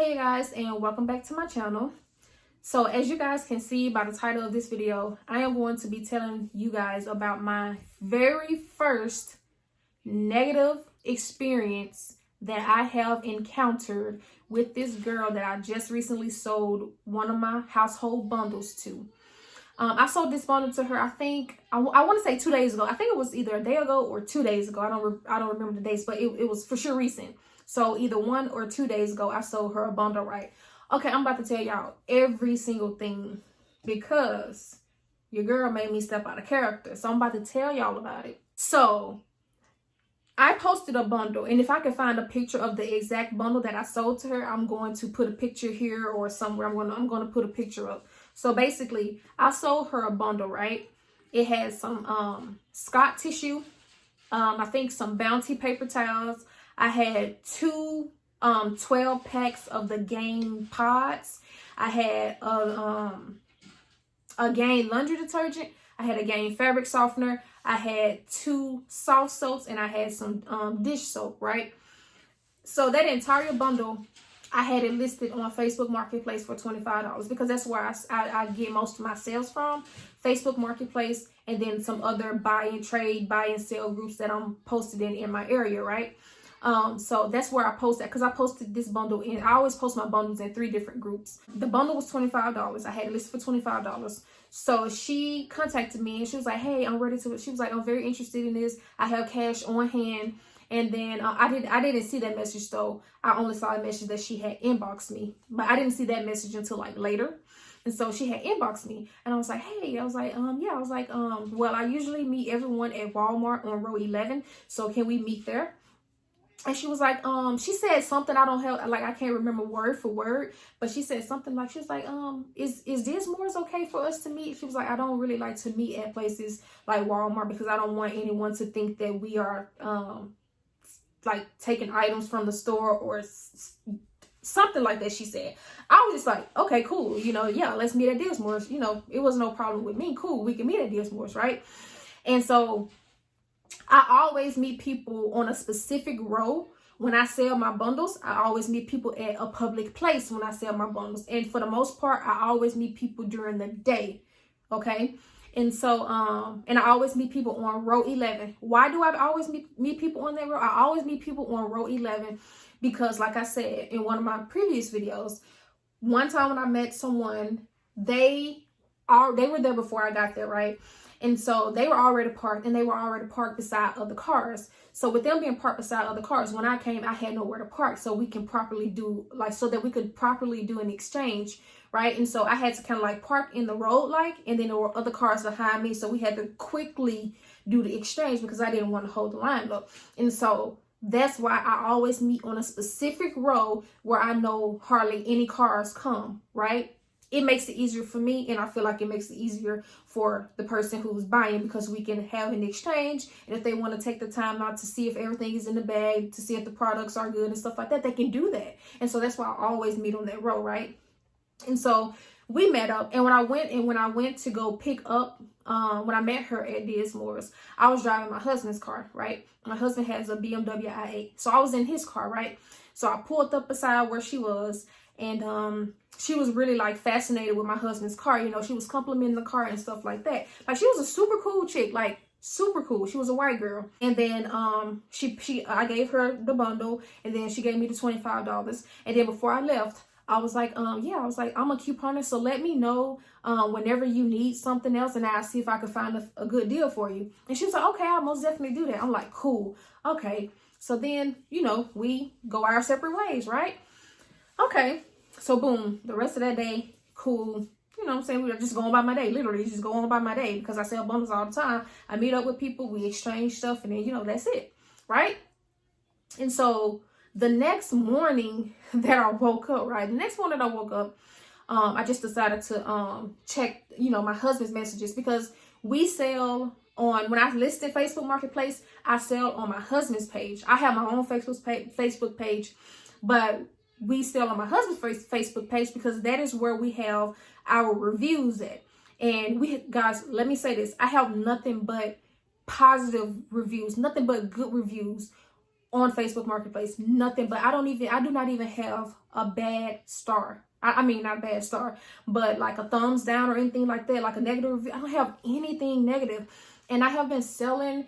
Hey guys, and welcome back to my channel. So as you guys can see by the title of this video, I am going to be telling you guys about my very first negative experience that I have encountered with this girl that I just recently sold one of my household bundles to. I sold this bundle to her, I think, I want to say 2 days ago. I think it was either a day ago or 2 days ago. I don't remember the dates, but it was for sure recent. So either 1 or 2 days ago, I sold her a bundle, right? Okay, I'm about to tell y'all every single thing because your girl made me step out of character. So I'm about to tell y'all about it. So I posted a bundle, and if I can find a picture of the exact bundle that I sold to her, I'm going to put a picture here or somewhere. I'm going to put a picture up. So basically, I sold her a bundle, right? It has some Scott tissue, I think some Bounty paper towels. I had two 12 packs of the Gain pods. I had a Gain laundry detergent. I had a Gain fabric softener. I had 2 soft soaps, and I had some dish soap, right? So that entire bundle, I had it listed on Facebook Marketplace for $25 because that's where I get most of my sales from. Facebook Marketplace, and then some other buy and trade, buy and sell groups that I'm posted in my area, right? So that's where I post that because I posted this bundle in. I always post my bundles in 3 different groups. The bundle was $25. I had it listed for $25. So she contacted me and she was like, hey, I'm ready to, she was like, I'm very interested in this. I have cash on hand. And then I didn't see that message though. I only saw a message that she had inboxed me, but I didn't see that message until like later. And so she had inboxed me and I was like, hey, I was like, well, I usually meet everyone at Walmart on row 11. So can we meet there? And she was like, she said something, I don't have, like, I can't remember word for word, but she said something like, she was like, is Dismore's okay for us to meet? She was like, I don't really like to meet at places like Walmart because I don't want anyone to think that we are, like taking items from the store or something like that, she said. I was just like, okay, cool. You know, yeah, let's meet at Dismore's. You know, it was no problem with me. Cool. We can meet at Dismore's, right? And so I always meet people on a specific row when I sell my bundles. I always meet people at a public place when I sell my bundles. And for the most part, I always meet people during the day. Okay. And so, and I always meet people on row 11. Why do I always meet people on that row? I always meet people on row 11 because, like I said in one of my previous videos, one time when I met someone, they were there before I got there, right? And so they were already parked, and they were already parked beside other cars. So with them being parked beside other cars, when I came, I had nowhere to park so we can properly do, like, so that we could properly do an exchange, right? And so I had to kind of like park in the road, like, and then there were other cars behind me. So we had to quickly do the exchange because I didn't want to hold the line up. And so that's why I always meet on a specific row where I know hardly any cars come, right? It makes it easier for me, and I feel like it makes it easier for the person who's buying because we can have an exchange, and if they want to take the time out to see if everything is in the bag, to see if the products are good and stuff like that, they can do that. And so that's why I always meet on that row, right? And so we met up, and when I went to go pick up, when I met her at Dismore's, I was driving my husband's car, right? My husband has a BMW i8, so I was in his car, right? So I pulled up beside where she was, and she was really like fascinated with my husband's car. You know, she was complimenting the car and stuff like that. Like, she was a super cool chick, like super cool. She was a white girl. And then I gave her the bundle, and then she gave me the $25. And then before I left, I was like, yeah, I was like, I'm a couponer, so let me know whenever you need something else, and I'll see if I can find a good deal for you. And she was like, okay, I'll most definitely do that. I'm like, cool, okay. So then, you know, we go our separate ways, right? Okay, so boom, the rest of that day, cool. You know what I'm saying? We were just going by my day, literally just going by my day because I sell bundles all the time. I meet up with people, we exchange stuff, and then, you know, that's it, right? And so the next morning that I woke up, right? The next morning I woke up, I just decided to check, you know, my husband's messages because we sell on, when I listed Facebook Marketplace, I sell on my husband's page. I have my own Facebook page, but we sell on my husband's Facebook page because that is where we have our reviews at. And we, guys, let me say this, I have nothing but positive reviews, nothing but good reviews on Facebook Marketplace. Nothing. But I do not even have a bad star. I mean, not a bad star, but like a thumbs down or anything like that, like a negative review. I don't have anything negative. And I have been selling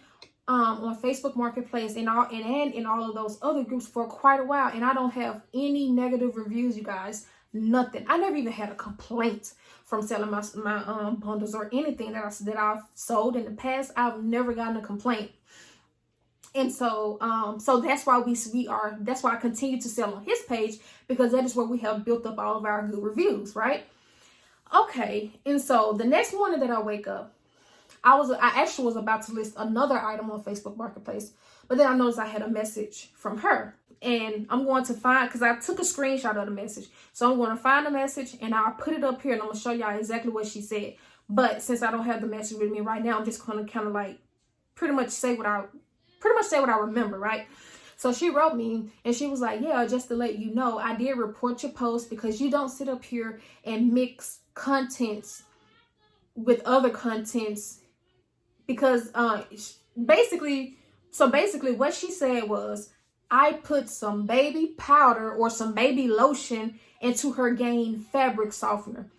on Facebook Marketplace and in all of those other groups for quite a while, and I don't have any negative reviews, you guys. Nothing. I never even had a complaint from selling my bundles or anything that I've sold in the past. I've never gotten a complaint. And so that's why that's why I continue to sell on his page, because that is where we have built up all of our good reviews, right? Okay. And so the next morning that I wake up, I actually was about to list another item on Facebook Marketplace, but then I noticed I had a message from her, and I'm going to find, because I took a screenshot of the message. So I'm going to find the message and I'll put it up here and I'm going to show y'all exactly what she said. But since I don't have the message with me right now, I'm just going to kind of like pretty much say what I remember, right? So she wrote me and she was like, yeah, just to let you know, I did report your post because you don't sit up here and mix contents with other contents, because basically what she said was, I put some baby powder or some baby lotion into her Gain fabric softener.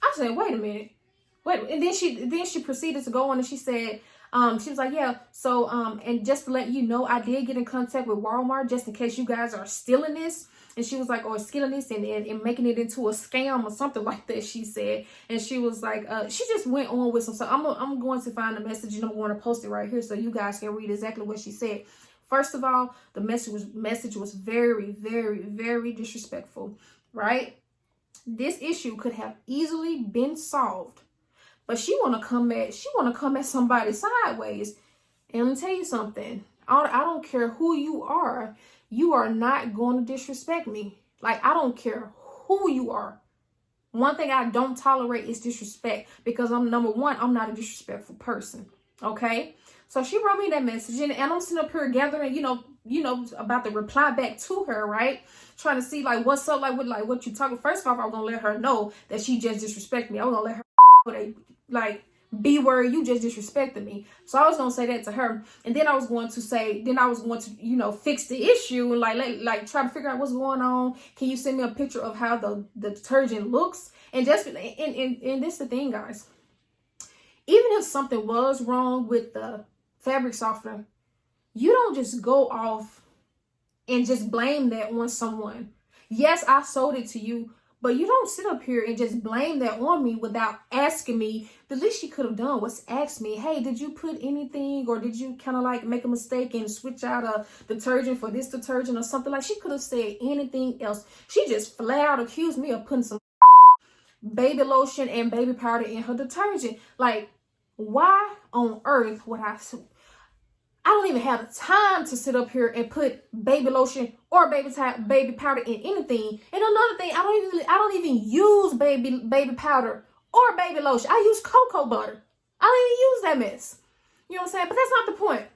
I said, wait a minute. And then she proceeded to go on and she said, she was like, yeah, so, and just to let you know, I did get in contact with Walmart just in case you guys are stealing this. And she was like, or stealing this and making it into a scam or something like that, she said. And she was like, she just went on with some stuff. I'm going to find the message and I'm going to post it right here so you guys can read exactly what she said. First of all, the message was very, very, very disrespectful, right? This issue could have easily been solved, but she want to come at somebody sideways. And let me tell you something. I don't care who you are not going to disrespect me. Like, I don't care who you are. One thing I don't tolerate is disrespect, because number one, I'm not a disrespectful person. Okay? So she wrote me that message, and I'm sitting up here gathering, you know, about to reply back to her, right? Trying to see like what's up, like what you talking. First off, I'm gonna let her know that she just disrespected me. I'm gonna let her with a like B word, you just disrespected me. So I was gonna say that to her, and then I was going to you know, fix the issue and like try to figure out what's going on. Can you send me a picture of how the detergent looks? And just and this is the thing, guys. Even if something was wrong with the fabric softener, you don't just go off and just blame that on someone. Yes, I sold it to you, but you don't sit up here and just blame that on me without asking me. The least she could have done was ask me, hey, did you put anything, or did you kind of like make a mistake and switch out a detergent for this detergent or something? Like, she could have said anything else. She just flat out accused me of putting some baby lotion and baby powder in her detergent. Like, why on earth would I don't even have the time to sit up here and put baby lotion or baby powder in anything. And another thing, I don't even use baby powder or baby lotion. I use cocoa butter. I don't even use that mess. You know what I'm saying? But that's not the point.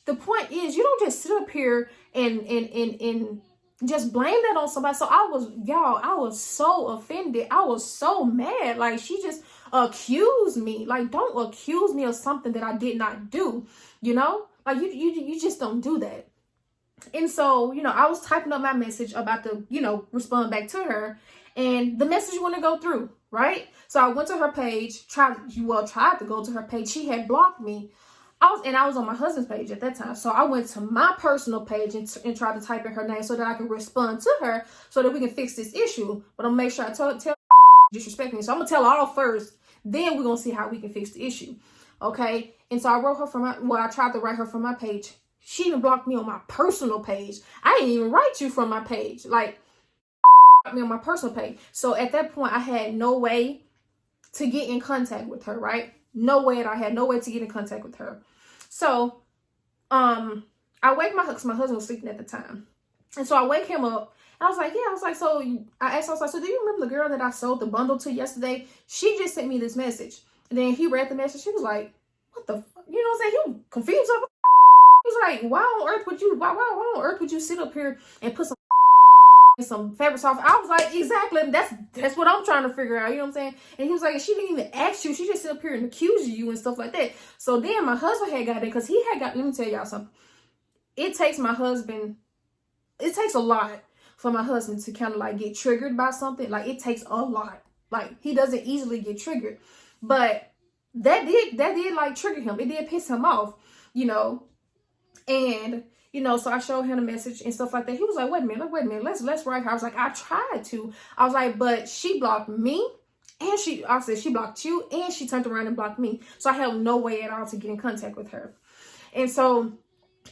The point is, you don't just sit up here and just blame that on somebody. So I was so offended. I was so mad. Like, she just accused me. Like, don't accuse me of something that I did not do. You know, like you just don't do that. And so, you know, I was typing up my message about to, you know, respond back to her, and the message wouldn't go through, right? So I went to her page, tried to go to her page. She had blocked me. I was on my husband's page at that time. So I went to my personal page and tried to type in her name so that I could respond to her so that we can fix this issue. But I'm gonna make sure I tell disrespect me. So I'm gonna tell her all first, then we're gonna see how we can fix the issue. Okay? And so I wrote her I tried to write her from my page. She even blocked me on my personal page. I didn't even write you from my page. Like, me on my personal page. So at that point, I had no way to get in contact with her, right? I had no way to get in contact with her. So, I wake my husband was sleeping at the time. And so I wake him up, and I was like, so I asked, so do you remember the girl that I sold the bundle to yesterday? She just sent me this message. And then he read the message. He was like, what the fuck? You know what I'm saying? He was confused. He was like, why on earth would you sit up here and put some fabric softener? I was like, exactly. That's what I'm trying to figure out. You know what I'm saying? And he was like, she didn't even ask you. She just sit up here and accuse you and stuff like that. So then my husband had got in, because let me tell y'all something. it takes my husband, it takes a lot for my husband to kind of like get triggered by something. Like, it takes a lot. Like, he doesn't easily get triggered. But that did like trigger him. It did piss him off, you know. And, you know, so I showed him the message and stuff like that. He was like, wait a minute, let's write her. I was like, I tried to. I was like, but she blocked me. And I said, she blocked you, and she turned around and blocked me. So I had no way at all to get in contact with her. And so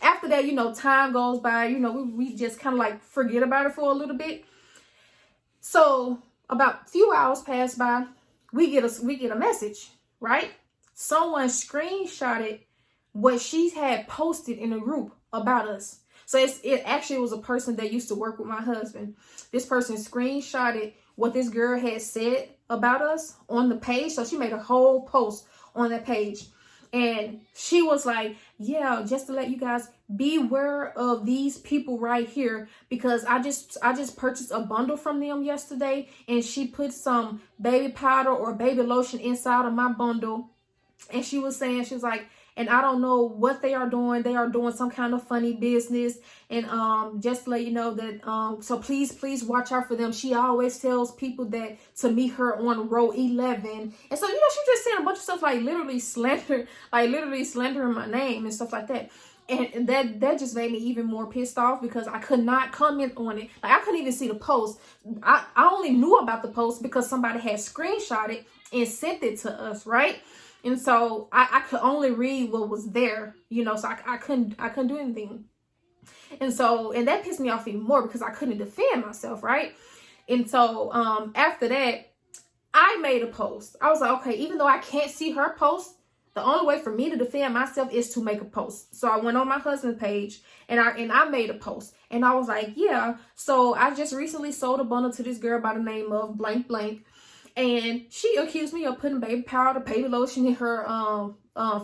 after that, you know, time goes by, you know, we just kind of like forget about it for a little bit. So about a few hours pass by, we get a message, right? Someone screenshotted what she had posted in a group about us. So it actually was a person that used to work with my husband. This person screenshotted what this girl had said about us on the page. So she made a whole post on that page. And she was like, yeah, just to let you guys beware of these people right here, because I just purchased a bundle from them yesterday, and she put some baby powder or baby lotion inside of my bundle. And she was saying, she was like, and I don't know what they are doing. They are doing some kind of funny business. And just to let you know that, so please watch out for them. She always tells people that to meet her on row 11. And so, you know, she just saying a bunch of stuff like literally slandering my name and stuff like that. And that just made me even more pissed off, because I could not comment on it. Like, I couldn't even see the post. I only knew about the post because somebody had screenshotted and sent it to us, right? And so I could only read what was there, you know, so I couldn't do anything. And that pissed me off even more, because I couldn't defend myself, right? And so after that, I made a post. I was like, okay, even though I can't see her post, the only way for me to defend myself is to make a post. So I went on my husband's page and I made a post. And I was like, yeah, so I just recently sold a bundle to this girl by the name of blank blank. And she accused me of putting baby powder, baby lotion in her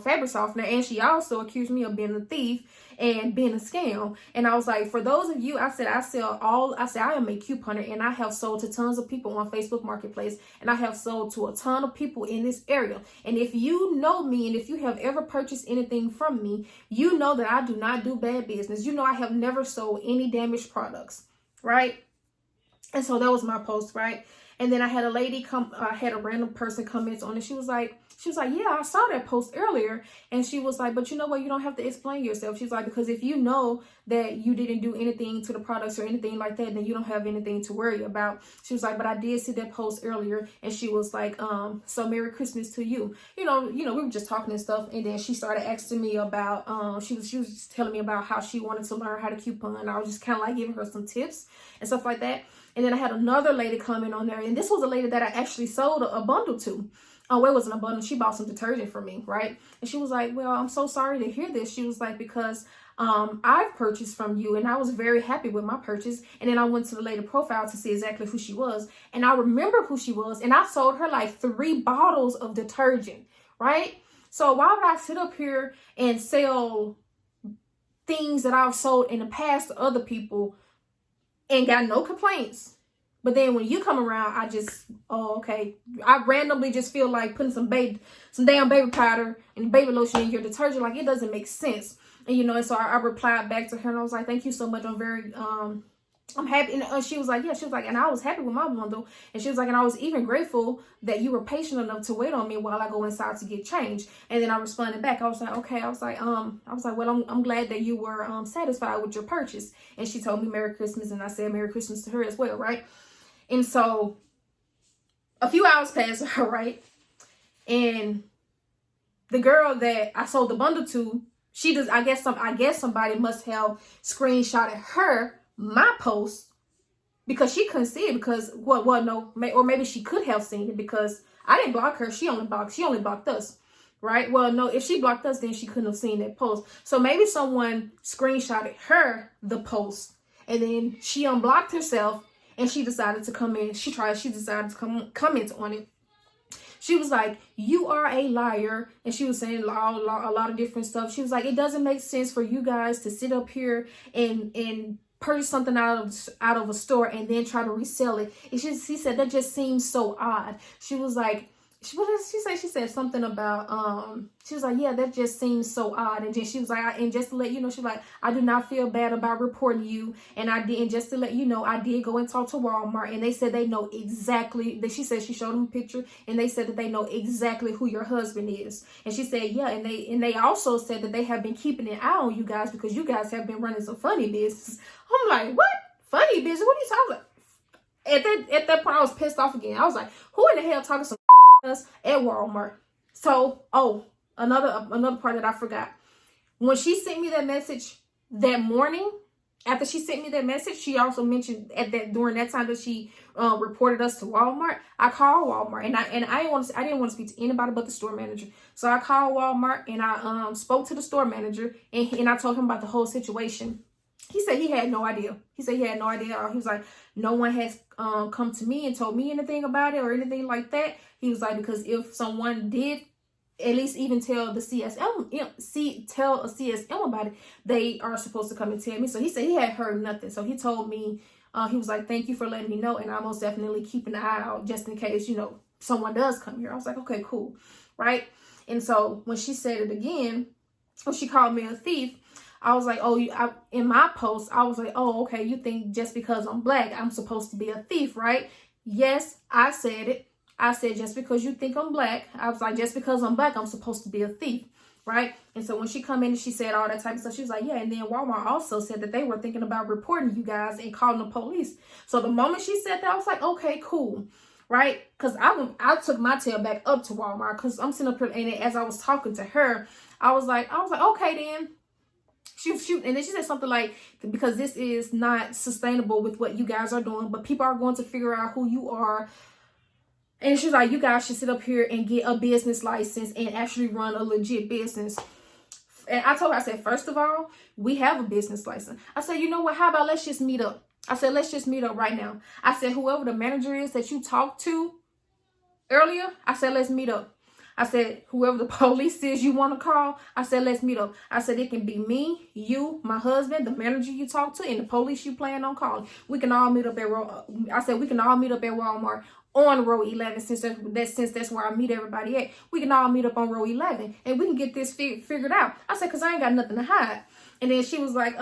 fabric softener. And she also accused me of being a thief and being a scam. And I was like, for those of you, I said, I am a couponer, and I have sold to tons of people on Facebook Marketplace. And I have sold to a ton of people in this area. And if you know me, and if you have ever purchased anything from me, you know that I do not do bad business. You know, I have never sold any damaged products, right? And so that was my post, right? And then I had a lady had a random person comment on it. She was like, yeah, I saw that post earlier. And she was like, but you know what? You don't have to explain yourself. She's like, because if you know that you didn't do anything to the products or anything like that, then you don't have anything to worry about. She was like, but I did see that post earlier. And she was like, so Merry Christmas to you. You know, we were just talking and stuff. And then she started asking me about, she was just telling me about how she wanted to learn how to coupon. And I was just kind of like giving her some tips and stuff like that. And then I had another lady comment on there. And this was a lady that I actually sold a bundle to. Oh, it wasn't a bundle. She bought some detergent from me, right? And she was like, well, I'm so sorry to hear this. She was like, because I've purchased from you, and I was very happy with my purchase. And then I went to the lady profile to see exactly who she was. And I remember who she was. And I sold her like 3 bottles of detergent, right? So why would I sit up here and sell things that I've sold in the past to other people and got no complaints? But then when you come around, okay. I randomly just feel like putting some damn baby powder and baby lotion in your detergent. Like, it doesn't make sense. And, you know, and so I replied back to her, and I was like, thank you so much. I'm happy. And she was like, yeah, she was like, and I was happy with my bundle. And she was like, and I was even grateful that you were patient enough to wait on me while I go inside to get changed. And then I responded back. I was like, okay. I was like, well, I'm glad that you were satisfied with your purchase. And she told me Merry Christmas. And I said Merry Christmas to her as well, right? And so a few hours passed, right? And the girl that I sold the bundle to, I guess somebody must have screenshotted my post, because she couldn't see it, because or maybe she could have seen it, because I didn't block her. She only blocked us, right? Well, no, if she blocked us, then she couldn't have seen that post. So maybe someone screenshotted the post, and then she unblocked herself. And she decided to come in. She decided to comment on it. She was like, you are a liar. And she was saying a lot of different stuff. She was like, it doesn't make sense for you guys to sit up here and purchase something out of a store and then try to resell it. She said that just seems so odd. She was like, what did she say? She said something about, she was like, yeah, that just seems so odd. And then she was like, and just to let you know, she's like, I do not feel bad about reporting you. And I did, and just to let you know, I did go and talk to Walmart, and they said they know exactly, that she said she showed them a picture, and they said that they know exactly who your husband is. And she said, yeah, and they also said that they have been keeping an eye on you guys because you guys have been running some funny business. I'm like, what? Funny business? What are you talking about? At that point, I was pissed off again. I was like, who in the hell talking some us at Walmart? So, another part that I forgot. When she sent me that message that morning, after she sent me that message, she also mentioned during that time that she reported us to Walmart. I called Walmart, and I didn't want to speak to anybody but the store manager. So I called Walmart, and I spoke to the store manager, and I told him about the whole situation. He said he had no idea. He said he had no idea. He was like, no one has come to me and told me anything about it or anything like that. He was like, because if someone did at least even tell the tell a CSM about it, they are supposed to come and tell me. So he said he had heard nothing. So he told me, he was like, thank you for letting me know. And I most definitely keep an eye out just in case, someone does come here. I was like, okay, cool. Right. And so when she said it again, when she called me a thief, I was like, in my post, I was like, oh, okay, you think just because I'm black, I'm supposed to be a thief, right? Yes, I said it. I said, just because you think I'm black, I was like, just because I'm black, I'm supposed to be a thief, right? And so when she come in and she said all that type of stuff, she was like, yeah. And then Walmart also said that they were thinking about reporting you guys and calling the police. So the moment she said that, I was like, okay, cool. Right? Because I took my tail back up to Walmart because I'm sitting up here, and as I was talking to her, I was like, okay, then. And then she said something like, because this is not sustainable with what you guys are doing, but people are going to figure out who you are. And she's like, you guys should sit up here and get a business license and actually run a legit business. And I told her, I said, first of all, we have a business license. I said, you know what? How about let's just meet up? I said, let's just meet up right now. I said, whoever the manager is that you talked to earlier, I said, let's meet up. I said, whoever the police is you want to call, I said, let's meet up. I said, it can be me, you, my husband, the manager you talk to, and the police you plan on calling. We can all meet up at we can all meet up at Walmart on row 11, since that's where I meet everybody at. We can all meet up on row 11, and we can get this figured out. I said, because I ain't got nothing to hide. And then she was like,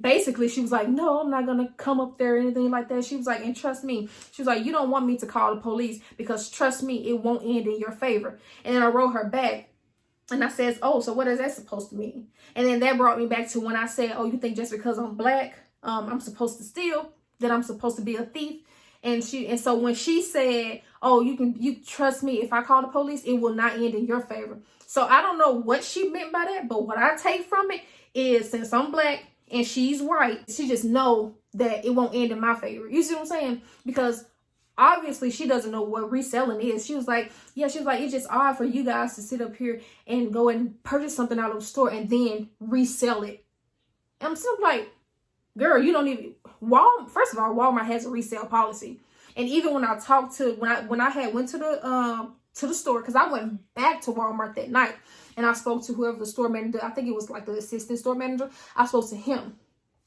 basically, she was like, no, I'm not going to come up there or anything like that. She was like, and trust me, she was like, you don't want me to call the police because trust me, it won't end in your favor. And then I wrote her back and I says, oh, so what is that supposed to mean? And then that brought me back to when I said, oh, you think just because I'm black, I'm supposed to steal, that I'm supposed to be a thief? And so when she said, oh, you trust me, if I call the police, it will not end in your favor. So I don't know what she meant by that, but what I take from it is, since I'm black and she's white, she just know that it won't end in my favor. You see what I'm saying? Because obviously she doesn't know what reselling is. She was like, it's just odd for you guys to sit up here and go and purchase something out of the store and then resell it. And I'm still like, girl, you don't even, first of all, Walmart has a resale policy. And even when I talked to, when I had went to the store, because I went back to Walmart that night and I spoke to whoever the store manager, I think it was like the assistant store manager, I spoke to him.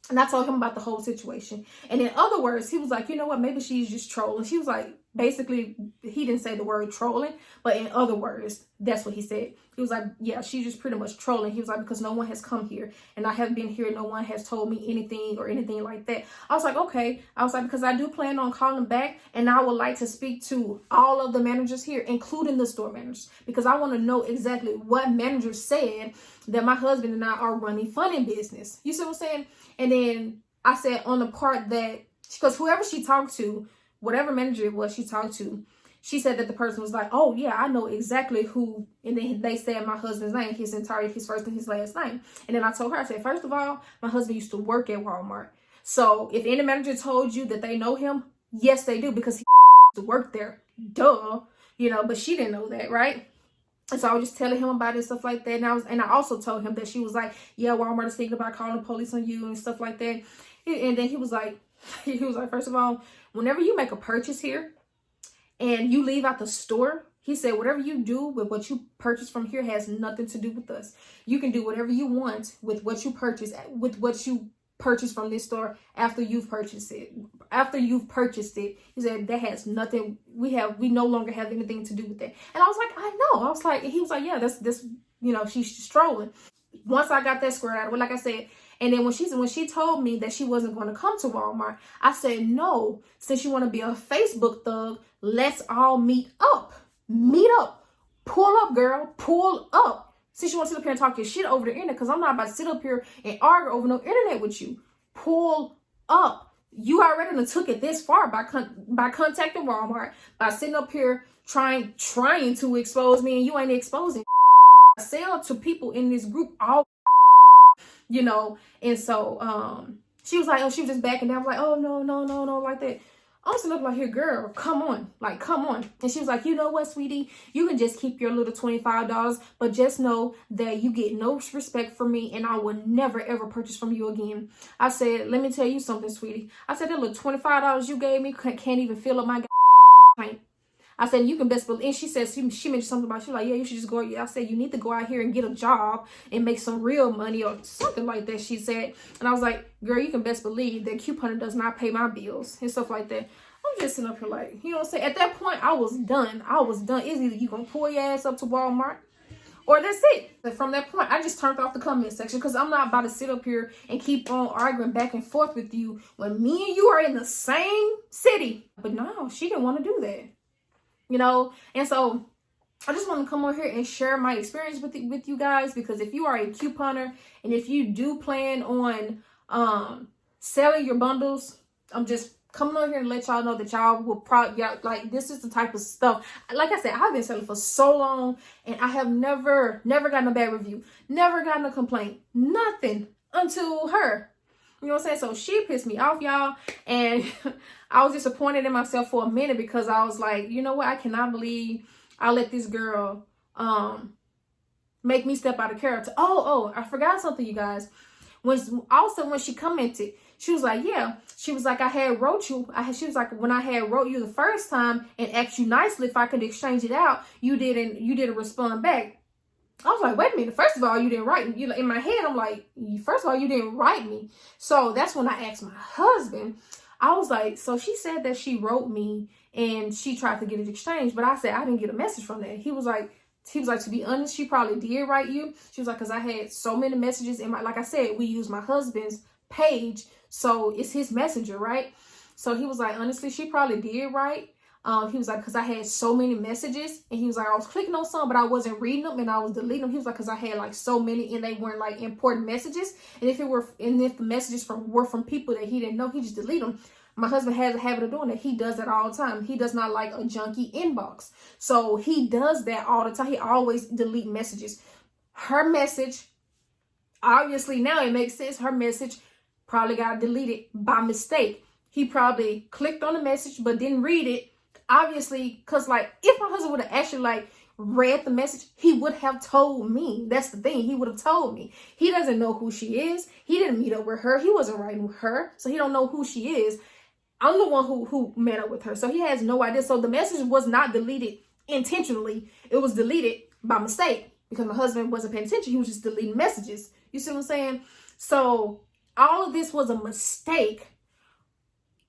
And I told him about the whole situation. And in other words, he was like, you know what, maybe she's just trolling. She was like, basically, he didn't say the word trolling, but in other words, that's what he said. He was like, yeah, she's just pretty much trolling. He was like, because no one has come here and I have been here. No one has told me anything or anything like that. I was like, okay. I was like, because I do plan on calling back and I would like to speak to all of the managers here, including the store managers, because I want to know exactly what manager said that my husband and I are running funny business. You see what I'm saying? And then I said on the part that, because whoever she talked to, whatever manager it was she talked to, she said that the person was like, oh yeah, I know exactly who. And then they said my husband's name, his first and his last name. And then I told her, I said, first of all, my husband used to work at Walmart. So if any manager told you that they know him, yes, they do, because he used to work there. Duh. But she didn't know that, right? And so I was just telling him about it and stuff like that. And I also told him that she was like, yeah, Walmart is thinking about calling the police on you and stuff like that. And then he was like, first of all, whenever you make a purchase here and you leave out the store, he said, whatever you do with what you purchase from here has nothing to do with us. You can do whatever you want with what you purchase from this store after you've purchased it. after you've purchased it. He said that has nothing. We no longer have anything to do with that. And I was like, I know. I was like, he was like, yeah, this, you know, she's strolling. Once I got that squared out, well, like I said, and then when she told me that she wasn't going to come to Walmart, I said, no, since you want to be a Facebook thug, let's all meet up. Meet up. Pull up, girl. Pull up. Since you want to sit up here and talk your shit over the internet, because I'm not about to sit up here and argue over no internet with you. Pull up. You already done took it this far by contacting Walmart, by sitting up here trying to expose me, and you ain't exposing. I sell to people in this group all, you know, and so she was like, oh, she was just backing down. I was like, oh, no, like that. I'm sitting up like, here, girl, come on, like, come on. And she was like, you know what, sweetie, you can just keep your little $25, but just know that you get no respect from me, and I will never, ever purchase from you again. I said, let me tell you something, sweetie. I said, that little $25 you gave me can't even fill up my tank. I said, you can best believe, and she said, she mentioned something about, she was like, yeah, you should just go. I said, you need to go out here and get a job and make some real money or something like that, she said. And I was like, girl, you can best believe that couponer does not pay my bills and stuff like that. I'm just sitting up here like, you know what I'm saying? At that point, I was done. It's either you gonna pull your ass up to Walmart or that's it. And from that point, I just turned off the comment section because I'm not about to sit up here and keep on arguing back and forth with you when me and you are in the same city. But no, she didn't want to do that. You know, and so I just want to come on here and share my experience with you guys, because if you are a couponer and if you do plan on selling your bundles, I'm just coming on here and let y'all know that y'all will probably, like, this is the type of stuff. Like I said, I've been selling for so long, and I have never gotten a bad review, never gotten a complaint, nothing until her. You know what I'm saying? So she pissed me off, y'all. And I was disappointed in myself for a minute because I was like, you know what? I cannot believe I let this girl make me step out of character. Oh, I forgot something, you guys. When she commented, she was like, yeah. She was like, I had wrote you. She was like, when I had wrote you the first time and asked you nicely if I could exchange it out, you didn't respond back. I was like, wait a minute. First of all, you didn't write me. In my head, I'm like, first of all, you didn't write me. So that's when I asked my husband. I was like, so she said that she wrote me and she tried to get it exchanged, but I said I didn't get a message from that. He was like, to be honest, she probably did write you. She was like, because I had so many messages in my, like I said, we use my husband's page, so it's his messenger, right? So he was like, honestly, she probably did write. He was like, because I had so many messages, and he was like, I was clicking on some, but I wasn't reading them, and I was deleting them. He was like, because I had like so many, and they weren't like important messages, and if the messages were from people that he didn't know, he just delete them. My husband has a habit of doing that. He does that all the time. He does not like a junky inbox, so he does that all the time. He always delete messages. Her message, obviously now it makes sense. Her message probably got deleted by mistake. He probably clicked on the message but didn't read it. Obviously, because like if my husband would have actually like read the message, he would have told me. That's the thing. He would have told me. He doesn't know who she is. He didn't meet up with her. He wasn't writing with her, so he don't know who she is. I'm the one who met up with her, so he has no idea. So the message was not deleted intentionally. It was deleted by mistake because my husband wasn't paying attention. He was just deleting messages. You see what I'm saying? So all of this was a mistake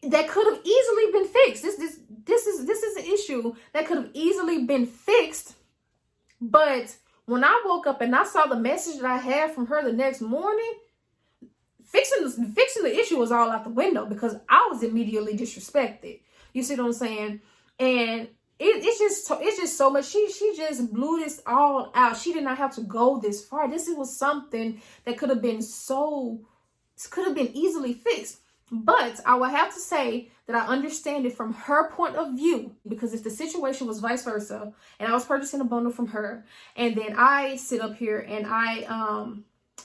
that could have easily been fixed. This is an issue that could have easily been fixed. But when I woke up and I saw the message that I had from her the next morning, fixing the issue was all out the window because I was immediately disrespected. You see what I'm saying? And it's just so much. She just blew this all out. She did not have to go this far. This was something that could have been easily fixed. But I will have to say that I understand it from her point of view, because if the situation was vice versa and I was purchasing a bundle from her and then I sit up here and I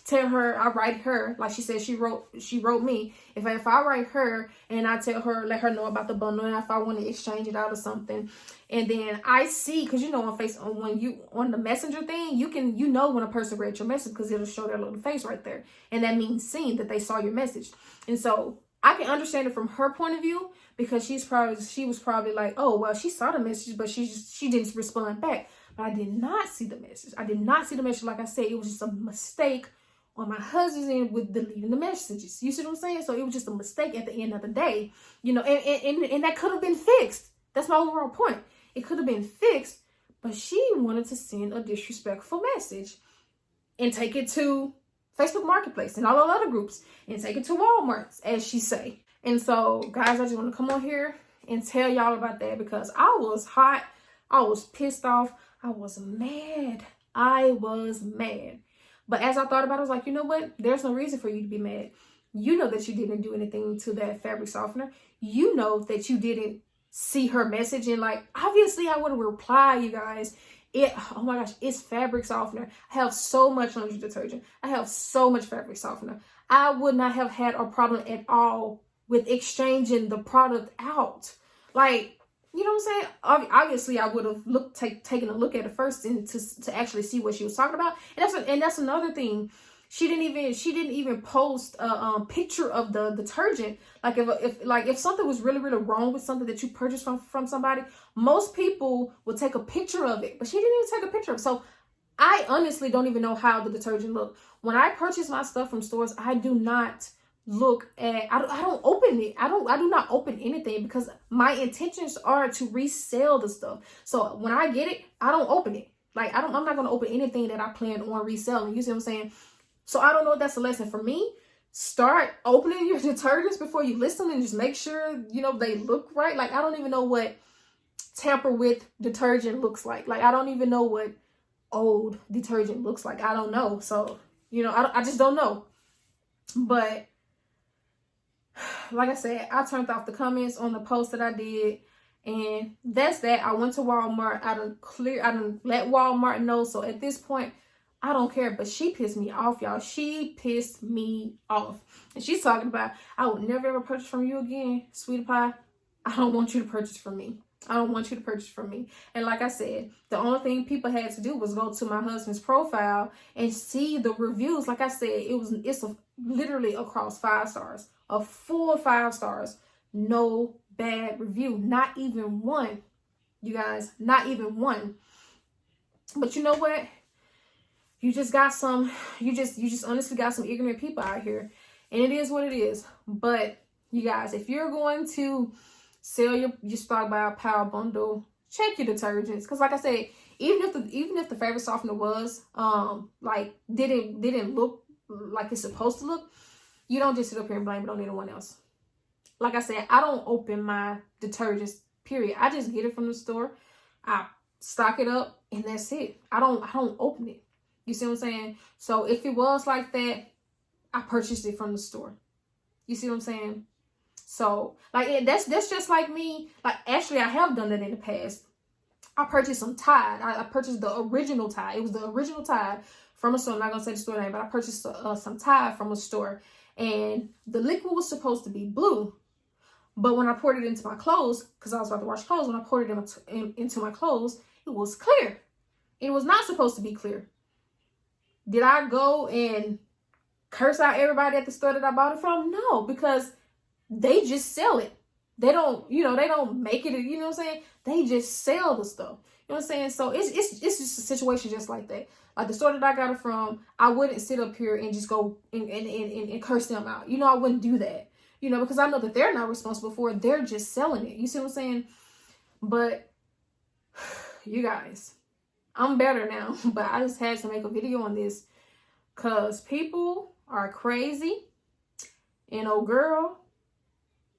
tell her, I write her, like she said, she wrote me. If I write her and I tell her, let her know about the bundle and if I want to exchange it out or something, and then I see, because you know on the messenger thing, you know when a person read your message because it'll show their little face right there, and that means seen, that they saw your message. And so I can understand it from her point of view because she was probably like, oh well, she saw the message but she didn't respond back. But I did not see the message. Like I said, it was just a mistake on my husband's end with deleting the messages. You see what I'm saying? So it was just a mistake at the end of the day, you know, and that could have been fixed. That's my overall point. It could have been fixed, but she wanted to send a disrespectful message and take it to Facebook Marketplace and all the other groups and take it to Walmart, as she say. And so, guys, I just want to come on here and tell y'all about that because I was hot. I was pissed off. I was mad. But as I thought about it, I was like, you know what? There's no reason for you to be mad. You know that you didn't do anything to that fabric softener. You know that you didn't see her message. And like, obviously I would have replied, you guys. Oh my gosh, it's fabric softener. I have so much laundry detergent. I have so much fabric softener. I would not have had a problem at all with exchanging the product out. Like, you know what I'm saying? Obviously, I would have taken a look at it first and to actually see what she was talking about. And that's another thing. She didn't even post a picture of the detergent. Like if something was really wrong with something that you purchased from somebody, most people would take a picture of it, but she didn't even take a picture of it. So I honestly don't even know how the detergent looked. When I purchase my stuff from stores, I do not look at, I don't open it. I do not open anything because my intentions are to resell the stuff. So when I get it, I don't open it. Like I'm not going to open anything that I plan on reselling. You see what I'm saying? So I don't know if that's a lesson for me. Start opening your detergents before you list them and just make sure, you know, they look right. Like I don't even know what tamper with detergent looks like. Like I don't even know what old detergent looks like. I don't know. So, you know, I just don't know. But like I said, I turned off the comments on the post that I did. And that's that. I went to Walmart. I done let Walmart know. So at this point, I don't care. But she pissed me off, y'all. She pissed me off. And she's talking about, I would never ever purchase from you again, sweetie pie. I don't want you to purchase from me. I don't want you to purchase from me. And like I said, the only thing people had to do was go to my husband's profile and see the reviews. Like I said, it's literally across 5 stars. A full 5 stars. No bad review. Not even one. You guys, not even one. But you know what? You just honestly got some ignorant people out here. And it is what it is. But you guys, if you're going to sell your stock by a power bundle, check your detergents. Because like I said, even if the fabric softener was like didn't look like it's supposed to look, you don't just sit up here and blame it on anyone else. Like I said, I don't open my detergents, period. I just get it from the store. I stock it up and that's it. I don't open it. You see what I'm saying? So if it was like that, I purchased it from the store. You see what I'm saying? So like that's just like me. Like actually, I have done that in the past. I purchased some Tide. I purchased the original Tide. It was the original Tide from a store. I'm not gonna say the store name, but I purchased some Tide from a store, and the liquid was supposed to be blue. But when I poured it into my clothes, because I was about to wash clothes, when I poured it into my clothes, it was clear. It was not supposed to be clear. Did I go and curse out everybody at the store that I bought it from? No, because they just sell it. They don't make it, you know what I'm saying? They just sell the stuff. You know what I'm saying? So it's just a situation just like that. Like the store that I got it from, I wouldn't sit up here and just go and curse them out. You know, I wouldn't do that. You know, because I know that they're not responsible for it. They're just selling it. You see what I'm saying? But you guys, I'm better now. But I just had to make a video on this because people are crazy. And old girl,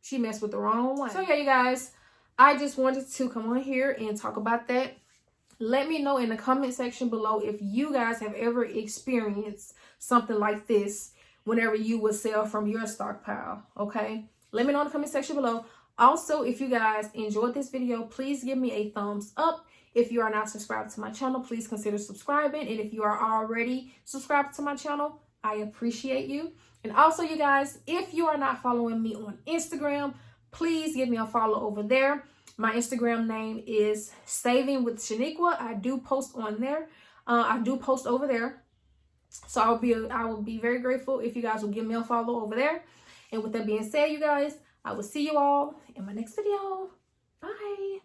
she messed with the wrong one. So yeah, you guys, I just wanted to come on here and talk about that. Let me know in the comment section below if you guys have ever experienced something like this whenever you would sell from your stockpile, okay? Let me know in the comment section below. Also, if you guys enjoyed this video, please give me a thumbs up. If you are not subscribed to my channel, please consider subscribing. And if you are already subscribed to my channel, I appreciate you. And also, you guys, if you are not following me on Instagram, please give me a follow over there. My Instagram name is Saving with Shaniqua. I do post on there. I do post over there. So I will be very grateful if you guys will give me a follow over there. And with that being said, you guys, I will see you all in my next video. Bye.